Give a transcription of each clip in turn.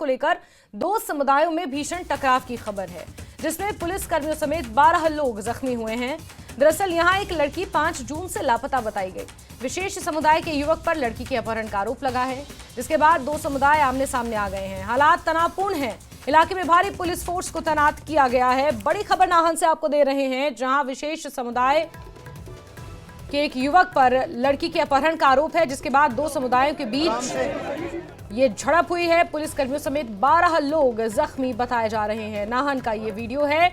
को लेकर दो समुदायों में भीषण टकराव की खबर है, जिसमें पुलिस कर्मियों समेत 12 लोग जख्मी हुए हैं। दरअसल यहां एक लड़की 5 जून से लापता बताई गई। विशेष समुदाय के युवक पर लड़की के अपहरण का आरोप लगा है, जिसके बाद दो समुदाय आमने सामने आ गए हैं। हालात तनावपूर्ण हैं। इलाके में भारी पुलिस फोर्स को तैनात किया गया है। बड़ी खबर नाहन से आपको दे रहे हैं, जहां विशेष समुदाय के एक युवक पर लड़की के अपहरण का आरोप है, जिसके बाद दो समुदायों के बीच ये झड़प हुई है। पुलिस कर्मियों समेत 12 लोग जख्मी बताए जा रहे हैं। नाहन का ये वीडियो है,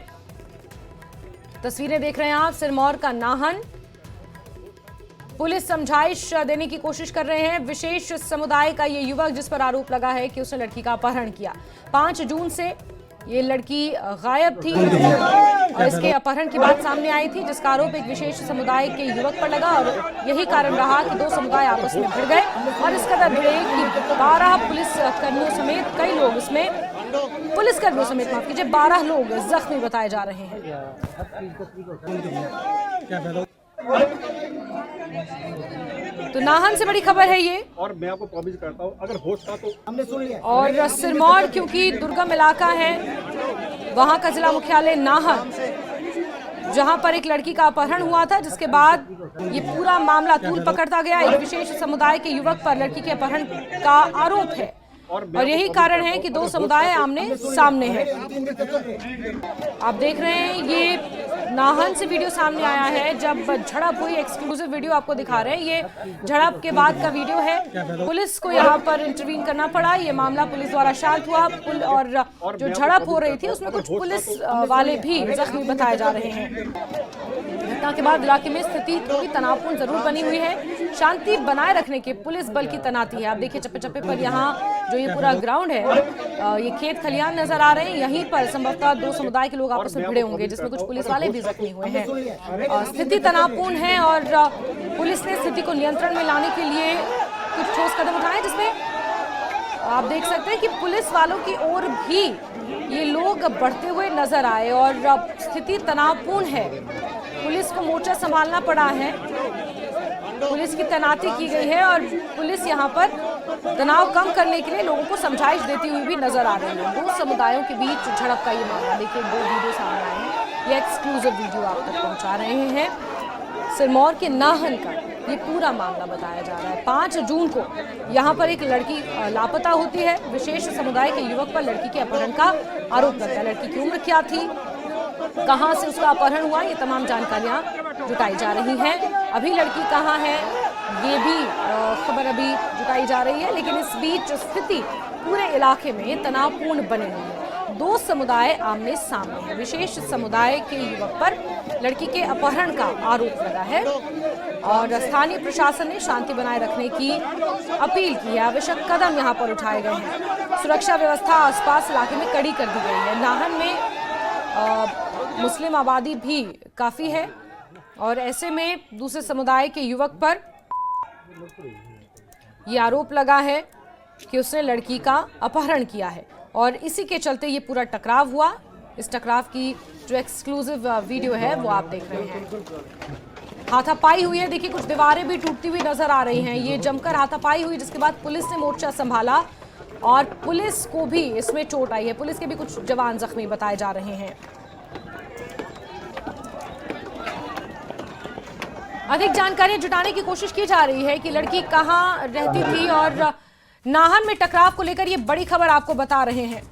तस्वीरें देख रहे हैं आप। सिरमौर का नाहन, पुलिस समझाइश देने की कोशिश कर रहे हैं। विशेष समुदाय का ये युवक जिस पर आरोप लगा है कि उसने लड़की का अपहरण किया। 5 जून से ये लड़की गायब थी और इसके अपहरण की बात सामने आई थी, जिसका आरोप एक विशेष समुदाय के युवक पर लगा और यही कारण रहा कि दो समुदाय आपस में भिड़ गए और इस कदर भिड़े कि 12 पुलिस कर्मियों समेत कई लोग इसमें पुलिसकर्मियों समेत माफ कीजिए 12 लोग जख्मी बताए जा रहे हैं। तो नाहन से बड़ी खबर है ये, और मैं आपको प्रॉमिस करता हूं अगर होश था तो हमने सुन लिया। और सिरमौर क्योंकि दुर्गम इलाका है, वहां का जिला मुख्यालय नाहन, जहां पर एक लड़की का अपहरण हुआ था, जिसके बाद ये पूरा मामला तूल पकड़ता गया। एक विशेष समुदाय के युवक पर लड़की के अपहरण का आरोप है और यही कारण है कि दो समुदाय आमने सामने हैं। आप देख रहे हैं ये नाहन से वीडियो सामने आया है, जब झड़प हुई। एक्सक्लूसिव वीडियो आपको दिखा रहे हैं, ये झड़प के बाद का वीडियो है। पुलिस को यहाँ पर इंटरवीन करना पड़ा। ये मामला पुलिस द्वारा शांत हुआ और जो झड़प हो रही थी उसमें कुछ पुलिस वाले भी जख्मी बताए जा रहे हैं। घटना के बाद इलाके में स्थिति थोड़ी तनावपूर्ण जरूर बनी हुई है। शांति बनाए रखने के पुलिस बल की तैनाती है। आप देखिए चप्पे चप्पे पर यहाँ जो ये पूरा ग्राउंड है, ये खेत खलियान नजर आ रहे हैं। यहीं पर संभवतः दो समुदाय के लोग आपस में भिड़े होंगे, जिसमें कुछ पुलिस वाले भी जख्मी हुए हैं। स्थिति तनावपूर्ण है और पुलिस ने स्थिति को नियंत्रण में लाने के लिए कुछ ठोस कदम उठाए, जिसमें आप देख सकते हैं कि पुलिस वालों की ओर भी ये लोग बढ़ते हुए नजर आए और स्थिति तनावपूर्ण है। पुलिस को मोर्चा संभालना पड़ा है, पुलिस की तैनाती की गई है और पुलिस यहाँ पर तनाव कम करने के लिए लोगों को समझाइश देती हुई भी नजर आ रही है। दो समुदायों के बीच झड़प का ये मामला, देखिए दो वीडियो सामने आए हैं, ये एक्सक्लूसिव वीडियो आप तक पहुंचा रहे हैं। सिरमौर के नाहन का ये पूरा मामला बताया जा रहा है। 5 जून को यहाँ पर एक लड़की लापता होती है। विशेष समुदाय के युवक पर लड़की के अपहरण का आरोप लगता है। लड़की की उम्र क्या थी, कहां से उसका अपहरण हुआ, ये तमाम जानकारियां जुटाई जा रही हैं। अभी लड़की कहां है ये भी खबर अभी जुटाई जा रही है, लेकिन इस बीच स्थिति पूरे इलाके में तनावपूर्ण बनी हुई है। दो समुदाय आमने सामने हैं। विशेष समुदाय के युवक पर लड़की के अपहरण का आरोप लगा है और स्थानीय प्रशासन ने शांति बनाए रखने की अपील की है। आवश्यक कदम यहां पर उठाए गए हैं। सुरक्षा व्यवस्था आसपास इलाके में कड़ी कर दी गई है। नाहन में मुस्लिम आबादी भी काफी है और ऐसे में दूसरे समुदाय के युवक पर ये आरोप लगा है कि उसने लड़की का अपहरण किया है और इसी के चलते ये पूरा टकराव हुआ। इस टकराव की जो एक्सक्लूसिव वीडियो है वो आप देख रहे हैं। हाथापाई हुई है, देखिए कुछ दीवारें भी टूटती हुई नजर आ रही हैं। ये जमकर हाथापाई हुई, जिसके बाद पुलिस ने मोर्चा संभाला और पुलिस को भी इसमें चोट आई है। पुलिस के भी कुछ जवान जख्मी बताए जा रहे हैं। अधिक जानकारियां जुटाने की कोशिश की जा रही है कि लड़की कहां रहती थी और नाहन में टकराव को लेकर ये बड़ी खबर आपको बता रहे हैं।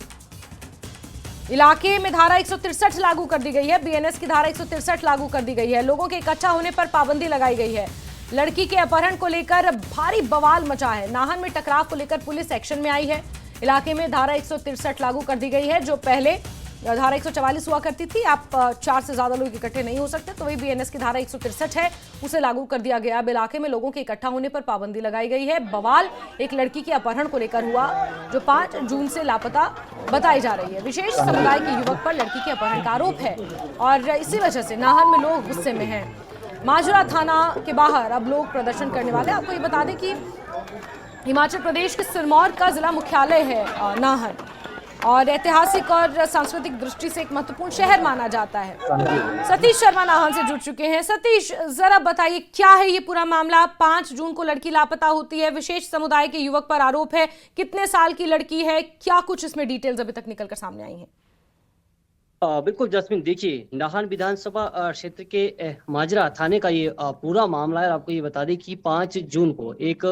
इलाके में धारा 163 लागू कर दी गई है। बीएनएस की धारा 163 लागू कर दी गई है। लोगों के इकट्ठा होने पर पाबंदी लगाई गई है। लड़की के अपहरण को लेकर भारी बवाल मचा है। नाहन में टकराव को लेकर पुलिस एक्शन में आई है। इलाके में धारा 163 लागू कर दी गई है। जो पहले धारा 144 हुआ करती थी, आप 4 से ज्यादा लोग इकट्ठे नहीं हो सकते, तो वही बीएनएस की धारा 163 है, उसे लागू कर दिया गया। अब इलाके में लोगों के इकट्ठा होने पर पाबंदी लगाई गई है। बवाल एक लड़की के अपहरण को लेकर हुआ, जो 5 जून से लापता बताई जा रही है। विशेष समुदाय के युवक पर लड़की के अपहरण का आरोप है और इसी वजह से नाहन में लोग गुस्से में हैं। माजरा थाना के बाहर अब लोग प्रदर्शन करने वाले। आपको ये बता दें कि हिमाचल प्रदेश के सिरमौर का जिला मुख्यालय है नाहन, और ऐतिहासिक और सांस्कृतिक दृष्टि से एक महत्वपूर्ण शहर माना जाता है। सतीश शर्मा नाहन से जुड़ चुके हैं। सतीश, जरा बताइए क्या है ये पूरा मामला? 5 जून को लड़की लापता होती है, विशेष समुदाय के युवक पर आरोप है। कितने साल की लड़की है, क्या कुछ इसमें डिटेल्स अभी तक निकल कर सामने आई हैं? बिल्कुल जस्मिन, देखिए नाहन विधानसभा क्षेत्र के माजरा थाने का ये पूरा मामला है। आपको ये बता दें कि 5 जून को एक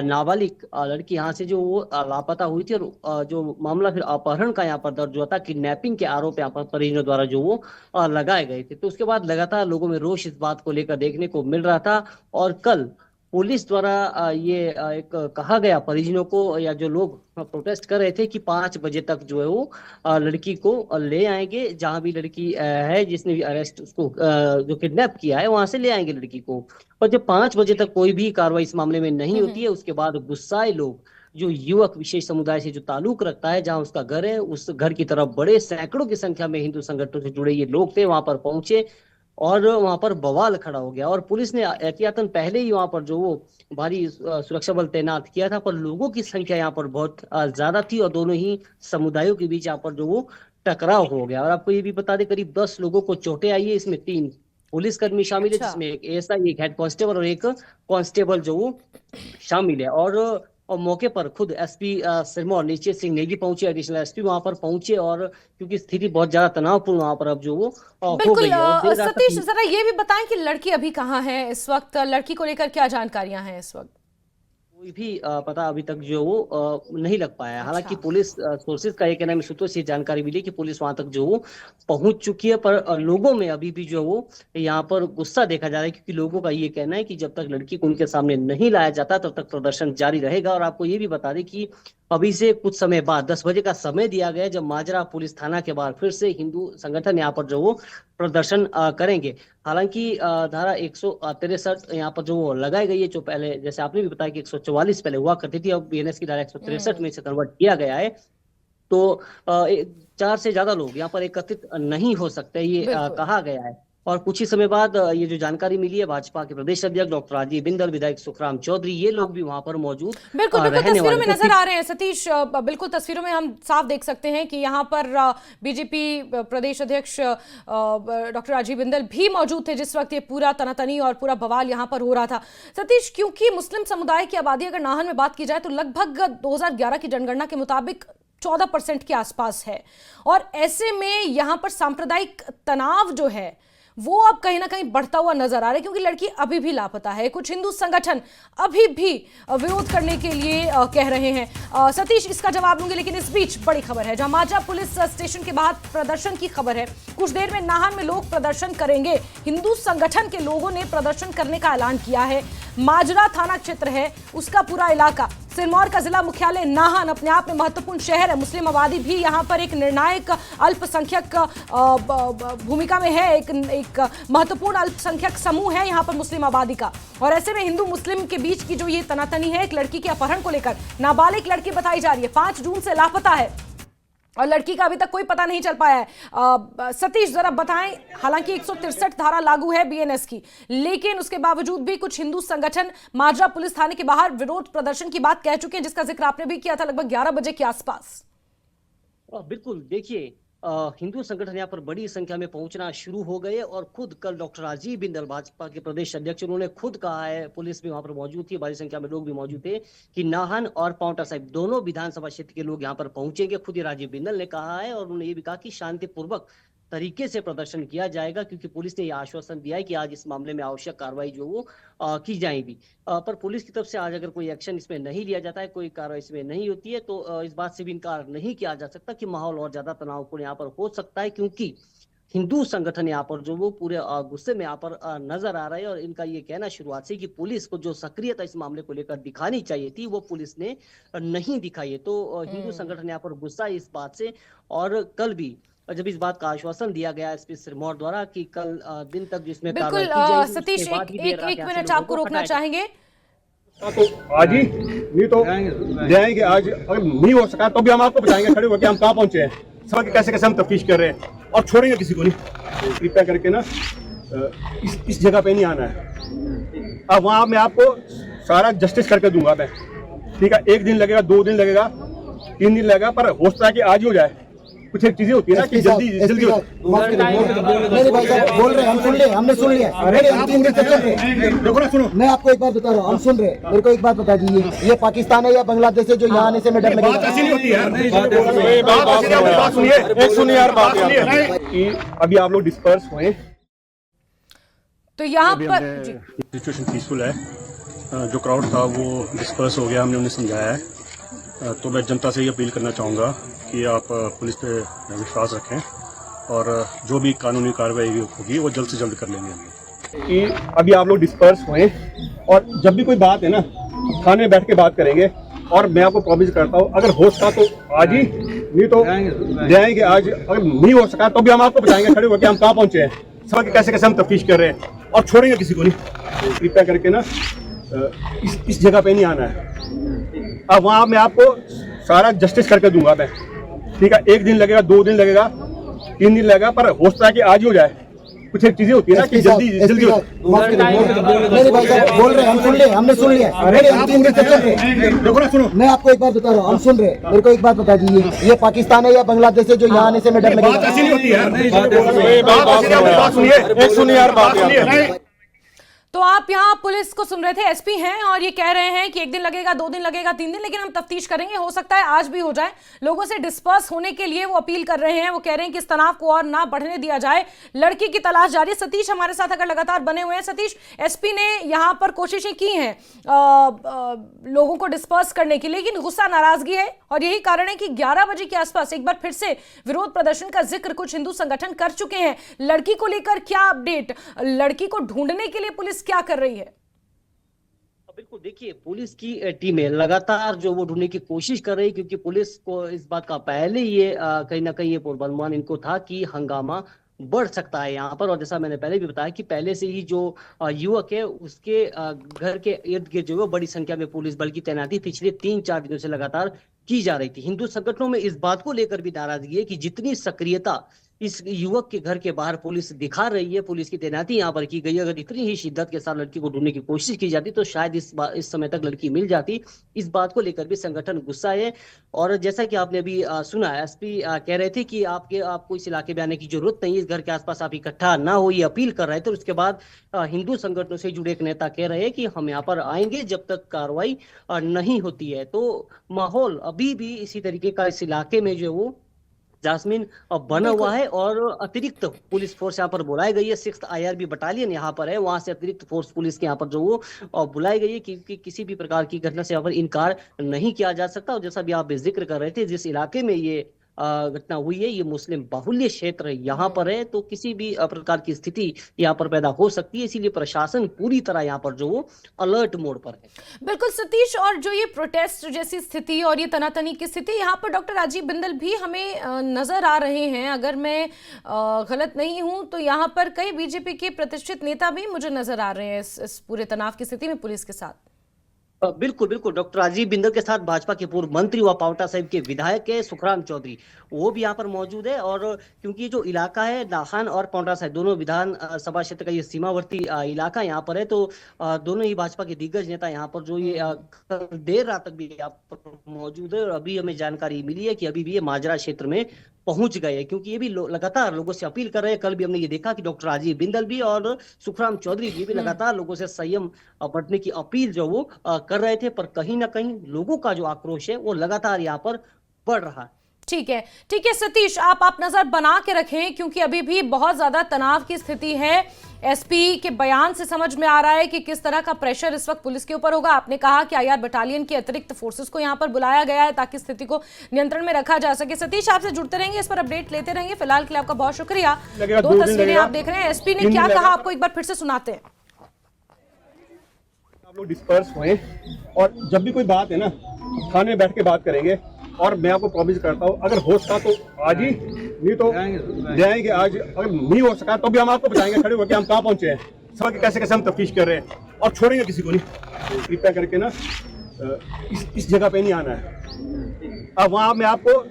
नाबालिग लड़की यहाँ से जो वो लापता हुई थी, और जो मामला फिर अपहरण का यहाँ पर दर्ज हुआ था, किडनैपिंग के आरोप यहाँ पर परिजनों द्वारा जो वो लगाए गए थे। तो उसके बाद लगातार लोगों में रोष इस बात को लेकर देखने को मिल रहा था, और कल पुलिस द्वारा ये एक कहा गया परिजनों को, या जो लोग प्रोटेस्ट कर रहे थे, कि 5 बजे तक जो है वो लड़की को ले आएंगे, जहां भी लड़की है जिसने भी अरेस्ट उसको जो किडनैप किया है वहां से ले आएंगे लड़की को। और जब 5 बजे तक कोई भी कार्रवाई इस मामले में नहीं होती है, उसके बाद गुस्साए लोग, जो युवक विशेष समुदाय से जो ताल्लुक रखता है, जहां उसका घर है, उस घर की तरफ बड़े सैकड़ों की संख्या में हिंदू संगठनों से जुड़े ये लोग थे, वहां पर पहुंचे और वहां पर बवाल खड़ा हो गया। और पुलिस ने एहतियातन पहले ही वहां पर जो वो भारी सुरक्षा बल तैनात किया था, पर लोगों की संख्या यहाँ पर बहुत ज्यादा थी, और दोनों ही समुदायों के बीच यहाँ पर जो वो टकराव हो गया। और आपको ये भी बता दें, करीब 10 लोगों को चोटें आई है, इसमें 3 पुलिसकर्मी शामिल है, जिसमें एक एएसआई, एक हेड कांस्टेबल और एक कांस्टेबल जो वो शामिल है। और मौके पर खुद एसपी सिरमौर निश्चित सिंह नेगी पहुंचे, एडिशनल एसपी वहां पर पहुंचे, और क्योंकि स्थिति बहुत ज्यादा तनावपूर्ण वहां पर अब जो वो हो बिल्कुल। गई। सतीश, जरा ये भी बताएं कि लड़की अभी कहाँ है इस वक्त, लड़की को लेकर क्या जानकारियां हैं इस वक्त? कोई भी पता अभी तक जो वो नहीं लग पाया है। हालांकि पुलिस सोर्सेज का ये कहना है, सूत्रों से जानकारी मिली कि पुलिस वहां तक जो वो पहुंच चुकी है, पर लोगों में अभी भी जो वो यहाँ पर गुस्सा देखा जा रहा है, क्योंकि लोगों का ये कहना है कि जब तक लड़की को उनके सामने नहीं लाया जाता तब तक प्रदर्शन जारी रहेगा। और आपको ये भी बता दें कि अभी से कुछ समय बाद 10 बजे का समय दिया गया है, जब माजरा पुलिस थाना के बाहर फिर से हिंदू संगठन यहाँ पर जो वो प्रदर्शन करेंगे। हालांकि धारा 163 यहाँ पर जो लगाई गई है, जो पहले जैसे आपने भी बताया कि 144 पहले हुआ करती थी, अब बीएनएस की धारा 163 में इसे कन्वर्ट किया गया है। तो 4 से ज्यादा लोग यहाँ पर एकत्रित नहीं हो सकते, ये कहा गया है। और कुछ ही समय बाद ये जो जानकारी मिली है, भाजपा के प्रदेश अध्यक्ष डॉक्टर राजीव बिंदल, विधायक सुखराम चौधरी, ये लोग भी वहां पर मौजूद बिल्कुल तस्वीरों में नजर आ रहे हैं। सतीश, बिल्कुल तस्वीरों में हम साफ देख सकते हैं कि यहाँ पर बीजेपी प्रदेश अध्यक्ष डॉक्टर राजीव बिंदल भी मौजूद थे जिस वक्त ये पूरा तनातनी और पूरा बवाल यहाँ पर हो रहा था। सतीश, क्योंकि मुस्लिम समुदाय की आबादी अगर नाहन में बात की जाए तो लगभग 2011 की जनगणना के मुताबिक 14% के आसपास है, और ऐसे में यहाँ पर सांप्रदायिक तनाव जो है वो अब कहीं ना कहीं बढ़ता हुआ नजर आ रहा है, क्योंकि लड़की अभी भी लापता है। कुछ हिंदू संगठन अभी भी विरोध करने के लिए कह रहे हैं। सतीश, इसका जवाब दूंगे, लेकिन इस बीच बड़ी खबर है, जहां माजरा पुलिस स्टेशन के बाहर प्रदर्शन की खबर है। कुछ देर में नाहन में लोग प्रदर्शन करेंगे। हिंदू संगठन के लोगों ने प्रदर्शन करने का ऐलान किया है। माजरा थाना क्षेत्र है, उसका पूरा इलाका, सिरमौर का जिला मुख्यालय नाहन अपने आप में महत्वपूर्ण शहर है। मुस्लिम आबादी भी यहाँ पर एक निर्णायक अल्पसंख्यक भूमिका में है, एक महत्वपूर्ण अल्पसंख्यक समूह है यहाँ पर मुस्लिम आबादी का। और ऐसे में हिंदू मुस्लिम के बीच की जो ये तनातनी है, एक लड़की के अपहरण को लेकर, नाबालिग लड़की बताई जा रही है, 5 जून से लापता है और लड़की का अभी तक कोई पता नहीं चल पाया है। सतीश, जरा बताएं, हालांकि 163 धारा लागू है बीएनएस की, लेकिन उसके बावजूद भी कुछ हिंदू संगठन माजरा पुलिस थाने के बाहर विरोध प्रदर्शन की बात कह चुके हैं, जिसका जिक्र आपने भी किया था लगभग 11 बजे के आसपास। बिल्कुल, देखिए हिंदू संगठन यहाँ पर बड़ी संख्या में पहुंचना शुरू हो गए, और खुद कल डॉक्टर राजीव बिंदल, भाजपा के प्रदेश अध्यक्ष, उन्होंने खुद कहा है, पुलिस भी वहां पर मौजूद थी, बड़ी संख्या में लोग भी मौजूद थे, कि नाहन और पांवटा साहिब दोनों विधानसभा क्षेत्र के लोग यहाँ पर पहुंचेंगे। खुद ही राजीव बिंदल ने कहा है, और उन्होंने ये भी कहा कि शांतिपूर्वक तरीके से प्रदर्शन किया जाएगा, क्योंकि पुलिस ने यह आश्वासन दिया है कि आज इस मामले में आवश्यक कार्रवाई जो वो की जाएगी। पर पुलिस की तरफ से आज अगर कोई एक्शन इसमें नहीं लिया जाता है, कोई कार्रवाई इसमें नहीं होती है, तो इस बात से भी इनकार नहीं किया जा सकता कि माहौल और ज्यादा तनावपूर्ण यहाँ पर हो सकता है, क्योंकि हिंदू संगठन यहाँ पर जो वो पूरे गुस्से में यहाँ पर नजर आ रहे हैं। और इनका ये कहना शुरुआत से कि पुलिस को जो सक्रियता इस मामले को लेकर दिखानी चाहिए थी, वो पुलिस ने नहीं दिखाई है। तो हिंदू संगठन यहाँ पर गुस्सा है इस बात से। और कल भी जब इस बात का आश्वासन दिया गया एसपी सिरमौर द्वारा कि कल दिन तक जिसमें बिल्कुल सतीश, एक मिनट आपको रोकना चाहेंगे। तो आज ही नहीं तो जाएंगे, आज अगर नहीं हो सका तो भी हम आपको बताएंगे खड़े होकर हम कहाँ पहुंचे हैं, सब कैसे कैसे हम तफ्तीश कर रहे हैं, और छोड़ेंगे किसी को नहीं। कृपया करके ना इस जगह पे नहीं आना है। अब वहाँ मैं आपको सारा जस्टिस करके दूंगा मैं, ठीक है? 1 दिन लगेगा, 2 दिन लगेगा, 3 दिन लगेगा, पर हो सकता है कि आज ही हो जाए। कुछ एक चीजें होती है ना कि जल्दी जल्दी नहीं भाई साहब बोल रहे हैं, हम सुन लिए, हमने सुन लिया। हम 3 दिन से चल रहे हैं। देखो ना, सुनो, मैं आपको एक बात बता रहा हूँ, हम सुन रहे हैं। मेरे को एक बात बता दीजिए, ये पाकिस्तान है या बांग्लादेश है जो यहाँ आने से मैं डर बात लगेगा? ऐसी नहीं होती यार। बात सुनिए, एक सुनिए यार, बात सुनिए कि अभी आप लोग डिस्पर्स हुए, तो यहाँ पर जी सिचुएशन पीसफुल है। जो क्राउड था वो डिस्पर्स हो गया, हमने उन्हें समझाया है। तो मैं जनता से ये अपील करना चाहूँगा कि आप पुलिस पे विश्वास रखें और जो भी कानूनी कार्रवाई होगी वो जल्द से जल्द कर लेंगे हम। कि अभी आप लोग डिस्पर्स हुए और जब भी कोई बात है ना, थाने में बैठ के बात करेंगे। और मैं आपको प्रॉमिस करता हूँ, अगर हो सका तो आज ही, नहीं तो जाएंगे आज। अगर नहीं हो सका तो भी हम आपको बताएंगे खड़े होकर हम कहाँ पहुंचे हैं, सब कैसे कैसे हम तफ्तीश कर रहे हैं, और छोड़ेंगे किसी को नहीं। कृपया करके ना इस जगह पे नहीं आना है। अब वहाँ मैं आपको सारा जस्टिस करके दूंगा मैं, ठीक है। 1 दिन लगेगा, 2 दिन लगेगा, 3 दिन लगेगा, पर हो सकता है कि आज ही हो जाए। कुछ एक चीजें होती है ना कि जल्दी जल्दी नहीं भाई साहब बोल रहे हैं, हम सुन लिए, हमने सुन लिया। हम 3 दिन से चल रहे हैं। देखो ना, सुनो, मैं आपको एक बात बता रहा हूँ, हम सुन रहे हैं। मेरे को एक बात बता दीजिए, ये पाकिस्तान है या बांग्लादेश है जो यहाँ आने से मैं डर बात लगेगा? ऐसी नहीं होती यार। बात सुनिए, एक सुनिए यार, बात सुनिए। तो आप यहाँ पुलिस को सुन रहे थे, एसपी हैं और ये कह रहे हैं कि 1 दिन लगेगा, 2 दिन लगेगा, 3 दिन, लेकिन हम तफ्तीश करेंगे, हो सकता है आज भी हो जाए। लोगों से डिस्पर्स होने के लिए वो अपील कर रहे हैं। वो कह रहे हैं कि इस तनाव को और ना बढ़ने दिया जाए, लड़की की तलाश जारी है। सतीश हमारे साथ अगर लगातार बने हुए हैं। सतीश, एसपी ने यहाँ पर कोशिशें की हैं लोगों को डिस्पर्स करने की, लेकिन गुस्सा, नाराजगी है और यही कारण है कि 11 बजे के आसपास एक बार फिर से विरोध प्रदर्शन का जिक्र कुछ हिंदू संगठन कर चुके हैं। लड़की को लेकर क्या अपडेट, लड़की को ढूंढने के लिए पुलिस क्या कर रही है? बिल्कुल, देखिए पुलिस की टीमें लगातार जो वो ढूंढने की कोशिश कर रही है, क्योंकि पुलिस को इस बात का पहले ये कहीं ना कहीं ये पूर्वानुमान इनको था कि हंगामा बढ़ सकता है यहाँ पर। और जैसा मैंने पहले भी बताया कि पहले से ही जो युवक है उसके घर के इर्द गिर्द जो है बड़ी संख्या में पुलिस बल की तैनाती पिछले 3-4 दिनों से लगातार की जा रही थी। हिंदू संगठनों में इस बात को लेकर भी नाराजगी है कि जितनी सक्रियता इस युवक के घर के बाहर पुलिस दिखा रही है, पुलिस की तैनाती यहाँ पर की गई, अगर इतनी ही शिद्दत के साथ लड़की को ढूंढने की कोशिश की जाती तो शायद इस समय तक लड़की मिल जाती। इस बात को लेकर भी संगठन गुस्सा है। और जैसा कि आपने अभी सुना, एसपी कह रहे थे कि आपको इस इलाके में आने की जरूरत नहीं है, इस घर के आसपास आप इकट्ठा ना हो, ये अपील कर रहे थे। उसके बाद हिंदू संगठनों से जुड़े एक नेता कह रहे हैं कि हम यहाँ पर आएंगे जब तक कार्रवाई नहीं होती है। तो माहौल अभी भी इसी तरीके का इस इलाके में जो वो जास्मिन बना हुआ है। और अतिरिक्त पुलिस फोर्स यहाँ पर बुलाई गई है, 6th IRB बटालियन यहाँ पर है, वहां से अतिरिक्त फोर्स पुलिस के यहाँ पर जो वो बुलाई गई है, क्योंकि किसी भी प्रकार की घटना से यहाँ पर इनकार नहीं किया जा सकता। और जैसा भी आप जिक्र कर रहे थे, जिस इलाके में ये घटना हुई है, ये मुस्लिम बाहुल्य क्षेत्र यहाँ पर है, तो किसी भी प्रकार की स्थिति यहाँ पर पैदा हो सकती है। इसीलिए प्रशासन पूरी तरह यहाँ पर जो वो अलर्ट मोड पर है। बिल्कुल सतीश, और जो ये प्रोटेस्ट जैसी स्थिति और ये तनातनी की स्थिति, यहाँ पर डॉक्टर राजीव बिंदल भी हमें नजर आ रहे हैं। अगर मैं गलत नहीं हूं तो यहाँ पर कई बीजेपी के प्रतिष्ठित नेता भी मुझे नजर आ रहे हैं इस पूरे तनाव की स्थिति में पुलिस के साथ। बिल्कुल बिल्कुल, डॉक्टर राजीव बिंदल के साथ भाजपा के पूर्व मंत्री व पावटा साहिब के विधायक है सुखराम चौधरी, वो भी यहाँ पर मौजूद है। और क्योंकि जो इलाका है नाहन और पावटा साहिब दोनों विधान सभा क्षेत्र का ये सीमावर्ती इलाका यहाँ पर है, तो दोनों ही भाजपा के दिग्गज नेता यहाँ पर जो ये देर रात तक भी यहाँ पर मौजूद है। और अभी हमें जानकारी मिली है कि अभी भी ये माजरा क्षेत्र में पहुंच गए हैं, क्योंकि ये भी लगातार लोगों से अपील कर रहे हैं। कल भी हमने ये देखा कि डॉक्टर राजीव बिंदल भी और सुखराम चौधरी जी भी लगातार लोगों से संयम बरतने की अपील जो वो कर रहे थे, पर कहीं ना कहीं लोगों का जो आक्रोश है वो लगातार यहाँ पर बढ़ रहा है। ठीक है सतीश, आप नजर बना के रखें, क्योंकि अभी भी बहुत ज्यादा तनाव की स्थिति है। एसपी के बयान से समझ में आ रहा है कि किस तरह का प्रेशर इस वक्त पुलिस के ऊपर होगा। आपने कहा कि IR बटालियन की अतिरिक्त फोर्सेस को यहां पर बुलाया गया है ताकि स्थिति को नियंत्रण में रखा जा सके। सतीश, आपसे जुड़ते रहेंगे, इस पर अपडेट लेते रहेंगे। फिलहाल के लिए आपका बहुत शुक्रिया। 2 तस्वीरें आप देख रहे हैं, एसपी ने क्या कहा आपको एक बार फिर से सुनाते हैं। आप लोग डिस्पर्स हुए और जब भी कोई बात है ना, थाने में बैठ के बात करेंगे। और मैं आपको प्रॉमिस करता हूँ, अगर हो सका तो आज ही, नहीं तो जाएंगे आज। अगर नहीं हो सका तो भी हम आपको बताएंगे खड़े होकर हम कहाँ पहुंचे हैं, सब कैसे कैसे हम तफ्तीश कर रहे हैं, और छोड़ेंगे किसी को नहीं। कृपया करके ना इस जगह पे नहीं आना है। अब वहाँ मैं आपको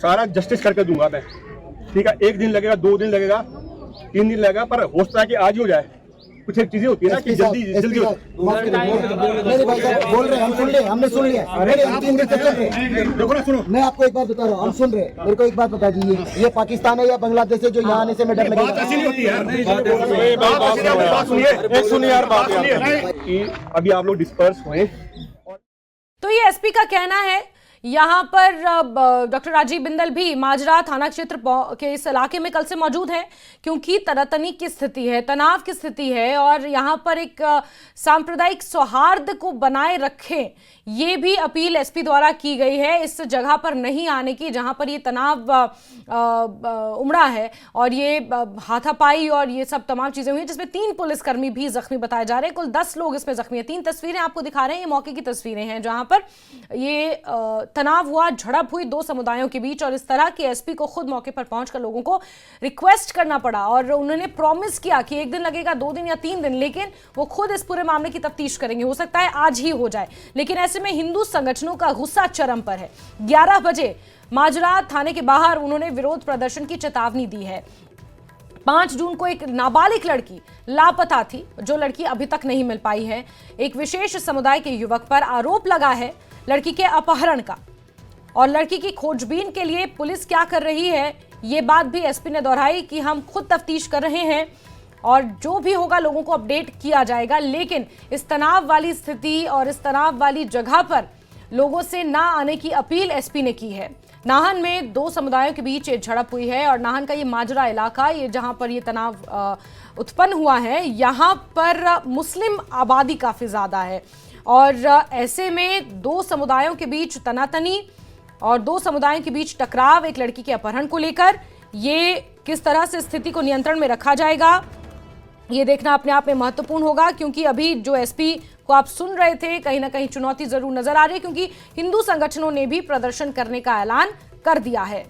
सारा जस्टिस करके दूंगा मैं, ठीक है। 1 दिन लगेगा, 2 दिन लगेगा, 3 दिन लगेगा, पर हो सकता है कि आज ही हो जाए। कुछ एक चीजें होती है ना कि जल्दी जल्दी नहीं भाई साहब बोल रहे हैं, हम सुन लिए, हमने सुन लिया। रेडी, हम 3 दिन से चल रहे। देखो ना, सुनो, मैं आपको एक बात बता रहा हूँ, हम सुन रहे। मेरे को एक बात बता दीजिए, ये पाकिस्तान है या बांग्लादेश है जो यहाँ आने से मैं डर बात ऐसी नहीं होती है। बात सुनिए, एक सुनिए यार, बात सुनिए कि अभी आप लोग डिस्पर्स हुए। तो ये एसपी का कहना है। यहाँ पर डॉक्टर राजीव बिंदल भी माजरा थाना क्षेत्र के इस इलाके में कल से मौजूद हैं, क्योंकि तनातनी की स्थिति है, तनाव की स्थिति है, और यहाँ पर एक सांप्रदायिक सौहार्द को बनाए रखें, ये भी अपील एसपी द्वारा की गई है। इस जगह पर नहीं आने की जहाँ पर ये तनाव उमड़ा है और ये हाथापाई और ये सब तमाम चीजें हुई, जिसमें 3 पुलिसकर्मी भी जख्मी बताए जा रहे हैं। कुल 10 लोग इसमें जख्मी हैं। 3 तस्वीरें आपको दिखा रहे हैं, ये मौके की तस्वीरें हैं जहां पर ये तनाव हुआ, झड़प हुई 2 समुदायों के बीच, और इस तरह की एसपी को खुद मौके पर पहुंचकर लोगों को रिक्वेस्ट करना पड़ा, और उन्होंने प्रॉमिस किया कि 1 दिन लगेगा, 2 दिन या 3 दिन, लेकिन वो खुद इस पूरे मामले की तफ्तीश करेंगे। हो सकता है आज ही हो जाए, लेकिन ऐसे में हिंदू संगठनों का गुस्सा चरम पर है। 11 बजे माजरा थाने के बाहर उन्होंने विरोध प्रदर्शन की चेतावनी दी है। 5 जून को एक नाबालिग लड़की लापता थी, जो लड़की अभी तक नहीं मिल पाई है। एक विशेष समुदाय के युवक पर आरोप लगा है लड़की के अपहरण का, और लड़की की खोजबीन के लिए पुलिस क्या कर रही है, ये बात भी एसपी ने दोहराई कि हम खुद तफ्तीश कर रहे हैं और जो भी होगा लोगों को अपडेट किया जाएगा। लेकिन इस तनाव वाली स्थिति और इस तनाव वाली जगह पर लोगों से ना आने की अपील एसपी ने की है। नाहन में 2 समुदायों के बीच झड़प हुई है, और नाहन का ये माजरा इलाका, ये जहां पर ये तनाव उत्पन्न हुआ है, यहाँ पर मुस्लिम आबादी काफी ज्यादा है, और ऐसे में 2 समुदायों के बीच तनातनी और 2 समुदायों के बीच टकराव, एक लड़की के अपहरण को लेकर, ये किस तरह से स्थिति को नियंत्रण में रखा जाएगा, ये देखना अपने आप में महत्वपूर्ण होगा। क्योंकि अभी जो एसपी को आप सुन रहे थे, कहीं ना कहीं चुनौती जरूर नजर आ रही है, क्योंकि हिंदू संगठनों ने भी प्रदर्शन करने का ऐलान कर दिया है।